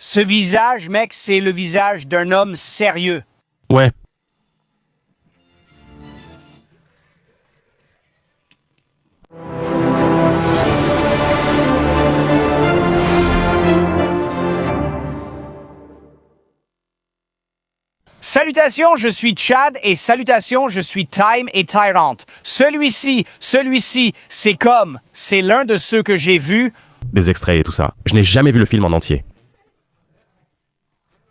Ce visage, mec, c'est le visage d'un homme sérieux. Ouais. Salutations, je suis Chad et salutations, je suis Time et Tyrant. Celui-ci, c'est l'un de ceux que j'ai vus. Des extraits et tout ça. Je n'ai jamais vu le film en entier.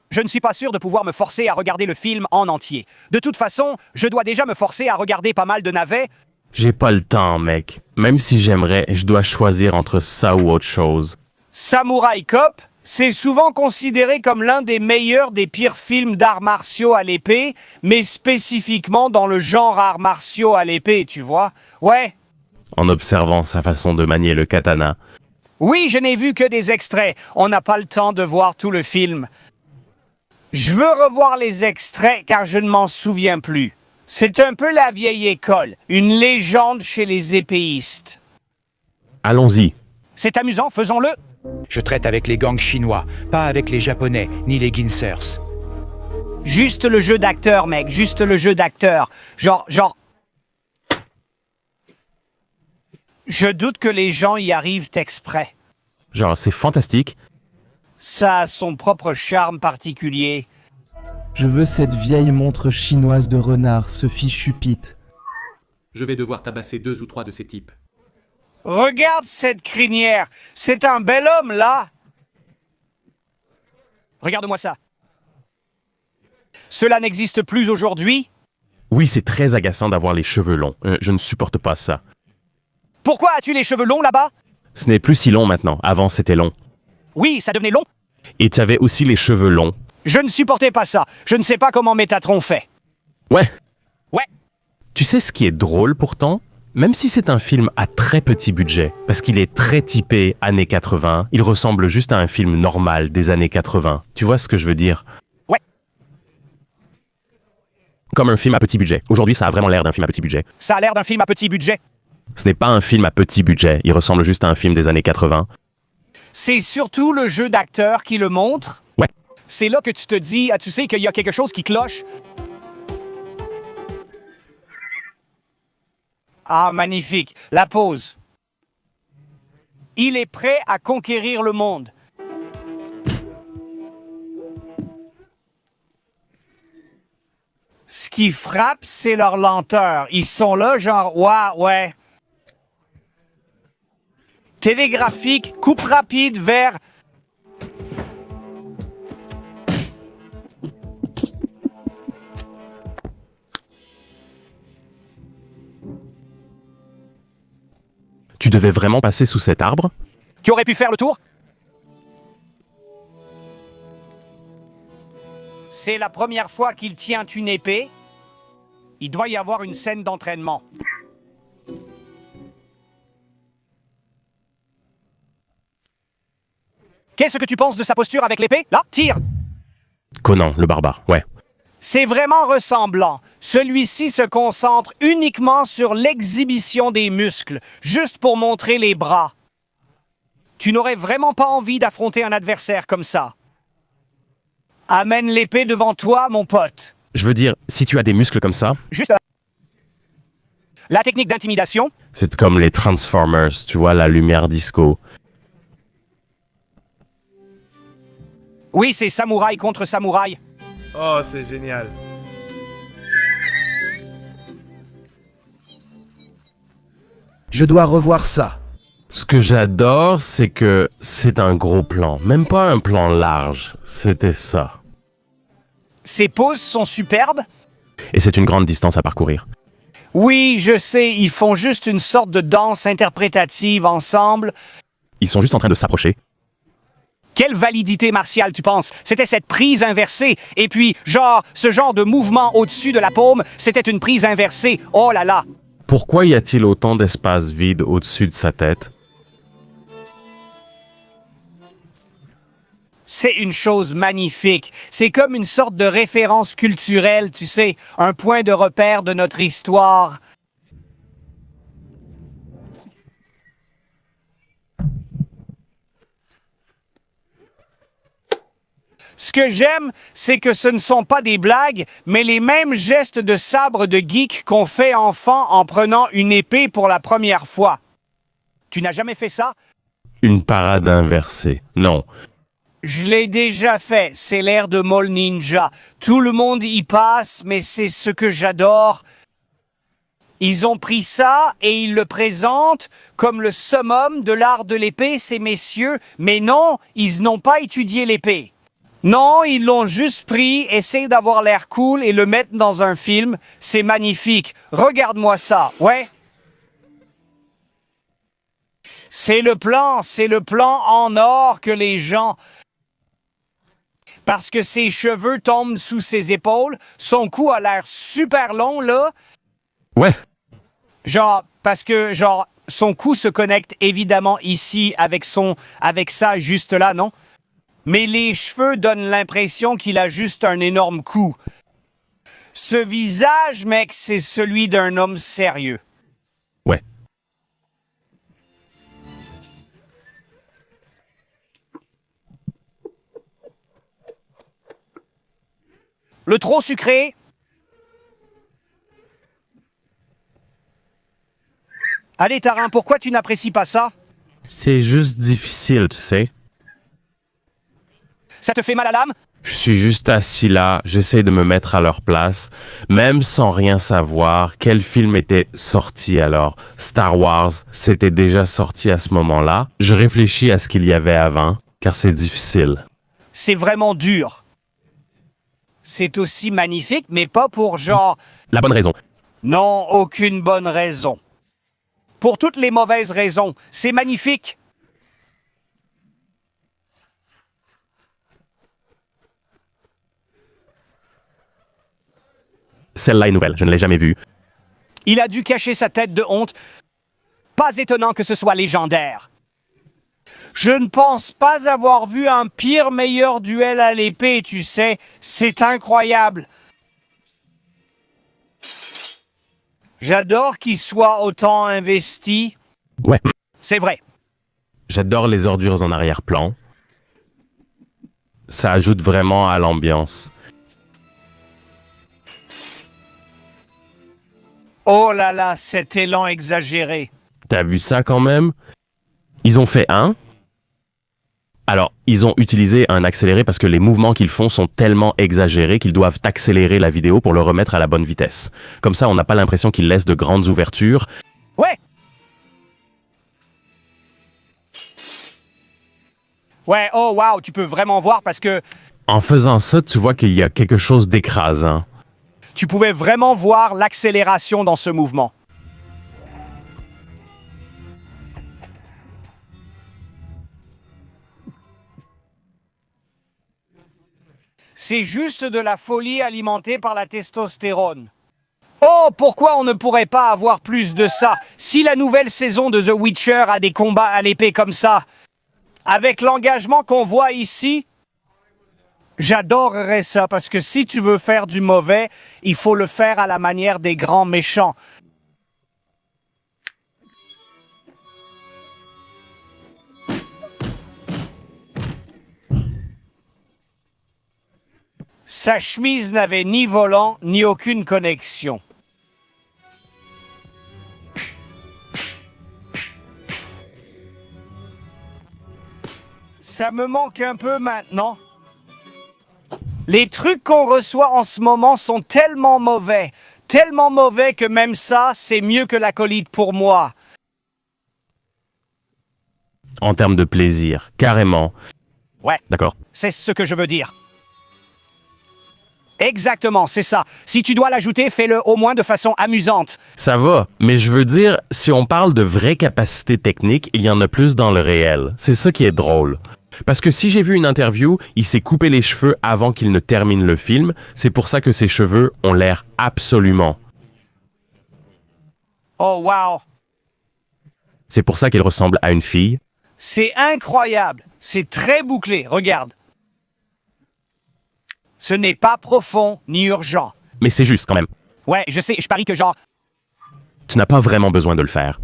Je ne suis pas sûr de pouvoir me forcer à regarder le film en entier. De toute façon, je dois déjà me forcer à regarder pas mal de navets. J'ai pas le temps, mec. Même si j'aimerais, je dois choisir entre ça ou autre chose. Samurai Cop, c'est souvent considéré comme l'un des meilleurs des pires films d'arts martiaux à l'épée, mais spécifiquement dans le genre arts martiaux à l'épée, tu vois. Ouais. En observant sa façon de manier le katana. Oui, je n'ai vu que des extraits. On n'a pas le temps de voir tout le film. Je veux revoir les extraits car je ne m'en souviens plus. C'est un peu la vieille école, une légende chez les épéistes. Allons-y. C'est amusant, faisons-le. Je traite avec les gangs chinois, pas avec les japonais, ni les ginsers. Juste le jeu d'acteur, mec, juste le jeu d'acteur. Genre... Je doute que les gens y arrivent exprès. Genre, c'est fantastique. Ça a son propre charme particulier. Je veux cette vieille montre chinoise de renard, ce fichu Pete. Je vais devoir tabasser 2 ou 3 de ces types. Regarde cette crinière. C'est un bel homme, là. Regarde-moi ça. Cela n'existe plus aujourd'hui. Oui, c'est très agaçant d'avoir les cheveux longs. Je ne supporte pas ça. Pourquoi as-tu les cheveux longs là-bas? Ce n'est plus si long maintenant. Avant, c'était long. Oui, ça devenait long. Et tu avais aussi les cheveux longs. Je ne supportais pas ça. Je ne sais pas comment Métatron fait. Ouais. Ouais. Tu sais ce qui est drôle pourtant? Même si c'est un film à très petit budget, parce qu'il est très typé années 80, il ressemble juste à un film normal des années 80. Tu vois ce que je veux dire? Ouais. Comme un film à petit budget. Aujourd'hui, ça a vraiment l'air d'un film à petit budget. Ça a l'air d'un film à petit budget. Ce n'est pas un film à petit budget, il ressemble juste à un film des années 80. C'est surtout le jeu d'acteur qui le montre. Ouais. C'est là que tu te dis, tu sais qu'il y a quelque chose qui cloche. Ah, magnifique. La pause. Il est prêt à conquérir le monde. Ce qui frappe, c'est leur lenteur. Ils sont là, genre, ouais. Télégraphique, coupe rapide vers... Tu devais vraiment passer sous cet arbre? Tu aurais pu faire le tour? C'est la première fois qu'il tient une épée. Il doit y avoir une scène d'entraînement. Qu'est-ce que tu penses de sa posture avec l'épée? Là, tire! Conan, le barbare, ouais. C'est vraiment ressemblant. Celui-ci se concentre uniquement sur l'exhibition des muscles, juste pour montrer les bras. Tu n'aurais vraiment pas envie d'affronter un adversaire comme ça. Amène l'épée devant toi, mon pote. Je veux dire, si tu as des muscles comme ça, Juste... La technique d'intimidation. c'est comme les Transformers, tu vois, la lumière disco. Oui, c'est samouraï contre samouraï. Oh, c'est génial. Je dois revoir ça. Ce que j'adore, c'est que c'est un gros plan. Même pas un plan large. C'était ça. Ces poses sont superbes. Et c'est une grande distance à parcourir. Oui, je sais, ils font juste une sorte de danse interprétative ensemble. Ils sont juste en train de s'approcher. Quelle validité martiale, tu penses? C'était cette prise inversée. Et puis, ce genre de mouvement au-dessus de la paume, c'était une prise inversée. Oh là là! Pourquoi y a-t-il autant d'espace vide au-dessus de sa tête? C'est une chose magnifique. C'est comme une sorte de référence culturelle, tu sais, un point de repère de notre histoire. Ce que j'aime, c'est que ce ne sont pas des blagues, mais les mêmes gestes de sabre de geek qu'on fait enfant en prenant une épée pour la première fois. Tu n'as jamais fait ça? Une parade inversée. Non. Je l'ai déjà fait, c'est l'air de Mole Ninja. Tout le monde y passe, mais c'est ce que j'adore. Ils ont pris ça et ils le présentent comme le summum de l'art de l'épée, ces messieurs. Mais non, ils n'ont pas étudié l'épée. Non, ils l'ont juste pris, essayé d'avoir l'air cool et le mettre dans un film. C'est magnifique. Regarde-moi ça, ouais? C'est le plan en or que les gens... Parce que ses cheveux tombent sous ses épaules, son cou a l'air super long, là. Ouais. Parce que, son cou se connecte évidemment ici avec ça juste là, non? Mais les cheveux donnent l'impression qu'il a juste un énorme cou. Ce visage, mec, c'est celui d'un homme sérieux. Ouais. Le trop sucré? Allez, Tarin, pourquoi tu n'apprécies pas ça? C'est juste difficile, tu sais. Ça te fait mal à l'âme? Je suis juste assis là, j'essaie de me mettre à leur place, même sans rien savoir. Quel film était sorti alors? Star Wars, c'était déjà sorti à ce moment-là. Je réfléchis à ce qu'il y avait avant, car c'est difficile. C'est vraiment dur. C'est aussi magnifique, mais pas pour La bonne raison. Non, aucune bonne raison. Pour toutes les mauvaises raisons. C'est magnifique. Celle-là est nouvelle, je ne l'ai jamais vue. Il a dû cacher sa tête de honte. Pas étonnant que ce soit légendaire. Je ne pense pas avoir vu un pire meilleur duel à l'épée, tu sais. C'est incroyable. J'adore qu'il soit autant investi. Ouais. C'est vrai. J'adore les ordures en arrière-plan. Ça ajoute vraiment à l'ambiance. Oh là là, cet élan exagéré. T'as vu ça quand même? Ils ont fait un. Alors, ils ont utilisé un accéléré parce que les mouvements qu'ils font sont tellement exagérés qu'ils doivent accélérer la vidéo pour le remettre à la bonne vitesse. Comme ça, on n'a pas l'impression qu'ils laissent de grandes ouvertures. Ouais. Ouais, oh wow, tu peux vraiment voir parce que En faisant ça, tu vois qu'il y a quelque chose d'écrasant. tu pouvais vraiment voir l'accélération dans ce mouvement. C'est juste de la folie alimentée par la testostérone. Oh, pourquoi on ne pourrait pas avoir plus de ça? Si la nouvelle saison de The Witcher a des combats à l'épée comme ça, avec l'engagement qu'on voit ici, j'adorerais ça, parce que si tu veux faire du mauvais, il faut le faire à la manière des grands méchants. Sa chemise n'avait ni volant, ni aucune connexion. Ça me manque un peu maintenant. Les trucs qu'on reçoit en ce moment sont tellement mauvais que même ça, c'est mieux que l'acolyte pour moi. En termes de plaisir, carrément. Ouais, D'accord. c'est ce que je veux dire. Exactement, c'est ça. Si tu dois l'ajouter, fais-le au moins de façon amusante. Ça va, mais je veux dire, si on parle de vraies capacités techniques, il y en a plus dans le réel. C'est ça qui est drôle. Parce que si j'ai vu une interview, il s'est coupé les cheveux avant qu'il ne termine le film. C'est pour ça que ses cheveux ont l'air absolument. Oh wow, C'est pour ça qu'il ressemble à une fille. c'est incroyable. C'est très bouclé, regarde. Ce n'est pas profond ni urgent. Mais c'est juste quand même. Ouais, je sais, je parie que Tu n'as pas vraiment besoin de le faire.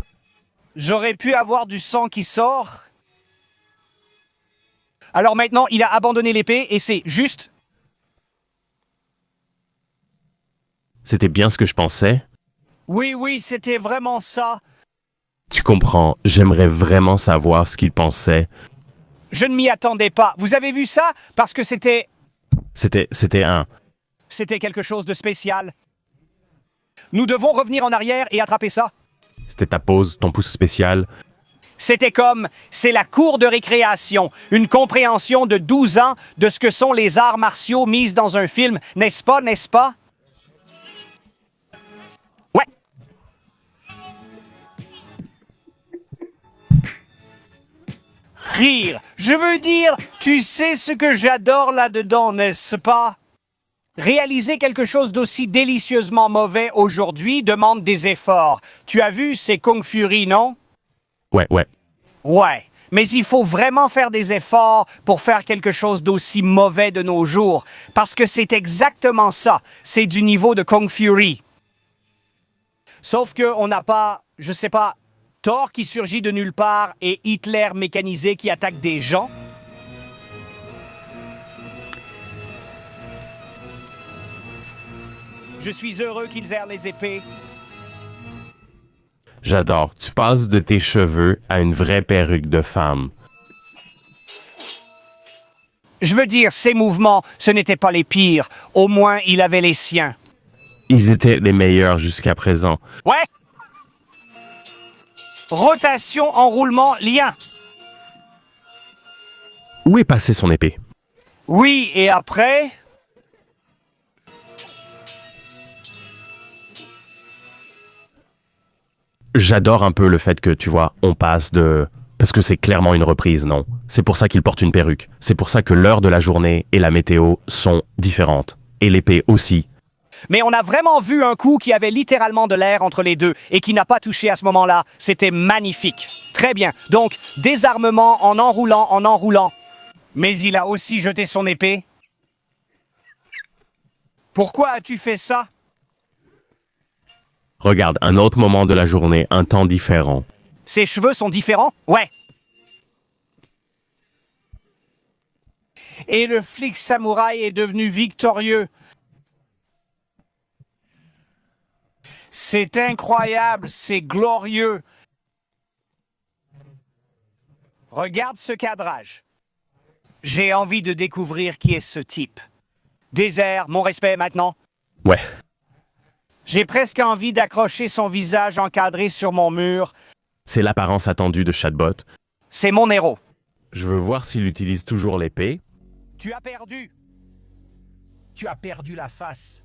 j'aurais pu avoir du sang qui sort. Alors maintenant, il a abandonné l'épée et c'est juste... C'était bien ce que je pensais. Oui, c'était vraiment ça. Tu comprends, j'aimerais vraiment savoir ce qu'il pensait. Je ne m'y attendais pas. Vous avez vu ça? Parce que c'était quelque chose de spécial. Nous devons revenir en arrière et attraper ça. C'était ta pause, ton pouce spécial. C'est la cour de récréation, une compréhension de 12 ans de ce que sont les arts martiaux mis dans un film, n'est-ce pas? Ouais. Rire, je veux dire, tu sais ce que j'adore là-dedans, n'est-ce pas? Réaliser quelque chose d'aussi délicieusement mauvais aujourd'hui demande des efforts. Tu as vu, c'est Kung Fury, non? Ouais. Ouais, mais il faut vraiment faire des efforts pour faire quelque chose d'aussi mauvais de nos jours. Parce que c'est exactement ça. C'est du niveau de Kung Fury. Sauf qu'on n'a pas, je sais pas, Thor qui surgit de nulle part et Hitler mécanisé qui attaque des gens. Je suis heureux qu'ils aient les épées. J'adore. Tu passes de tes cheveux à une vraie perruque de femme. Je veux dire, ces mouvements, ce n'étaient pas les pires. Au moins, il avait les siens. Ils étaient les meilleurs jusqu'à présent. Ouais! Rotation, enroulement, lien. Où est passée son épée? Oui, et après... J'adore un peu le fait que, tu vois, on passe de... Parce que c'est clairement une reprise, non? C'est pour ça qu'il porte une perruque. C'est pour ça que l'heure de la journée et la météo sont différentes. Et l'épée aussi. Mais on a vraiment vu un coup qui avait littéralement de l'air entre les deux et qui n'a pas touché à ce moment-là. C'était magnifique. Très bien. Donc, désarmement en enroulant. Mais il a aussi jeté son épée. Pourquoi as-tu fait ça? Regarde, un autre moment de la journée, un temps différent. Ses cheveux sont différents? Ouais. Et le flic samouraï est devenu victorieux. C'est incroyable, c'est glorieux. Regarde ce cadrage. J'ai envie de découvrir qui est ce type. Désert, mon respect maintenant. Ouais. J'ai presque envie d'accrocher son visage encadré sur mon mur. C'est l'apparence attendue de Chatbot. C'est mon héros. Je veux voir s'il utilise toujours l'épée. Tu as perdu. Tu as perdu la face.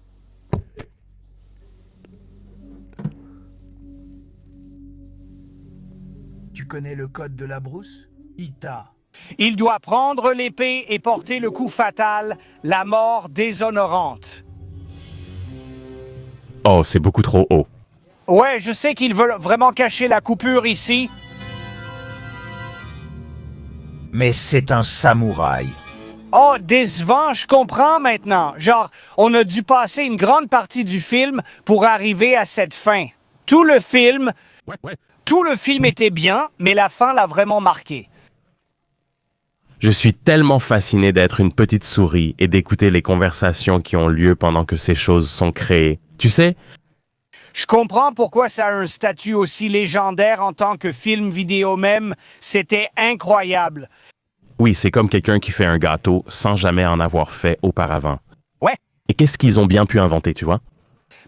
Tu connais le code de la brousse? Ita. Il doit prendre l'épée et porter le coup fatal, la mort déshonorante. Oh, c'est beaucoup trop haut. Ouais, je sais qu'ils veulent vraiment cacher la coupure ici. Mais c'est un samouraï. Oh, décevant, je comprends maintenant. Genre, on a dû passer une grande partie du film pour arriver à cette fin. Tout le film était bien, mais la fin l'a vraiment marqué. Je suis tellement fasciné d'être une petite souris et d'écouter les conversations qui ont lieu pendant que ces choses sont créées. Tu sais, Je comprends pourquoi ça a un statut aussi légendaire en tant que film vidéo même. C'était incroyable. oui, c'est comme quelqu'un qui fait un gâteau sans jamais en avoir fait auparavant. Ouais, Et qu'est-ce qu'ils ont bien pu inventer, tu vois?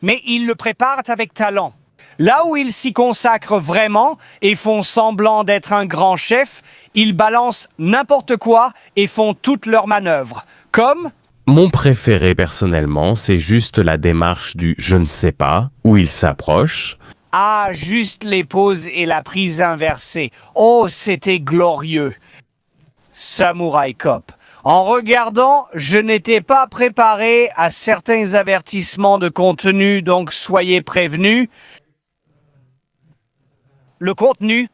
mais ils le préparent avec talent. Là où ils s'y consacrent vraiment et font semblant d'être un grand chef, ils balancent n'importe quoi et font toutes leurs manœuvres. Comme... Mon préféré personnellement, c'est juste la démarche du je ne sais pas, où il s'approche. Ah, juste les poses et la prise inversée. Oh, c'était glorieux. Samouraï Cop. En regardant, je n'étais pas préparé à certains avertissements de contenu, donc soyez prévenus. Le contenu,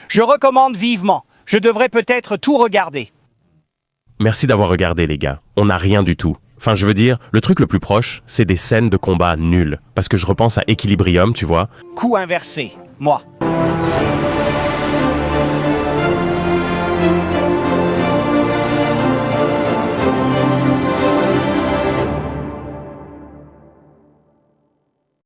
je recommande vivement. Je devrais peut-être tout regarder. Merci d'avoir regardé, les gars. On n'a rien du tout. Enfin, je veux dire, le truc le plus proche, c'est des scènes de combat nulles. Parce que je repense à Equilibrium, tu vois. Coup inversé, moi.